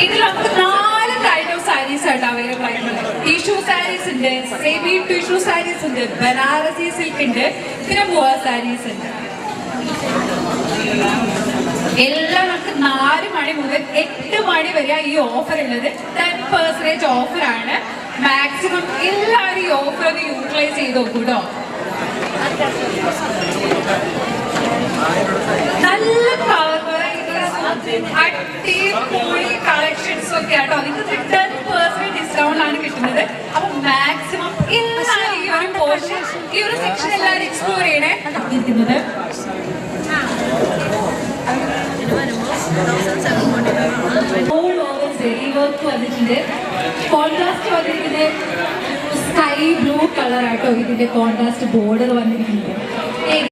ഇതിൽ നമുക്ക് 4 kind of saris ആയിട്ട് അവൈലബിൾ ആയിട്ടുണ്ട്. ടിഷ്യൂ സാരീസ് ഉണ്ട്, സെമി ടിഷ്യൂ സാരീസ് ഉണ്ട്, ബനാറസി സിൽക്ക് ഉണ്ട്, പിന്നെ ബോവ സാരീസ് ഉണ്ട്. എല്ലാം നമുക്ക് 4 മണി മുതൽ 8 മണി വരെ ഈ ഓഫർ ഉള്ളത്. 10% ഓഫറാണ്. മാക്സിമം എല്ലാവരും ഈ ഓഫർ ഒന്ന് യൂട്ടിലൈസ് ചെയ്ത് നോക്കൂട്ടോ. നല്ല അടിപൊളി കളക്ഷൻസ് ഒക്കെ ആട്ടോ. നിങ്ങൾക്ക് 10% ഡിസ്കൗണ്ട് ആണ് കിട്ടുന്നത്. അപ്പൊ മാക്സിമം എല്ലാവരും ഈ ഒരു പോർഷൻ, ഈ ഒരു സെക്ഷൻ എല്ലാവരും എക്സ്പ്ലോർ ചെയ്യണേ. ഇരിക്കുന്നത് ഓൾ ഓവർ സെറി വർക്ക് വന്നിട്ടുണ്ട്. കോൺട്രാസ്റ്റ് വന്നിരിക്കുന്നത് സ്കൈ ബ്ലൂ കളർ ആട്ടോ ഇതിന്റെ കോൺട്രാസ്റ്റ് ബോർഡർ വന്നിരിക്കുന്നത്.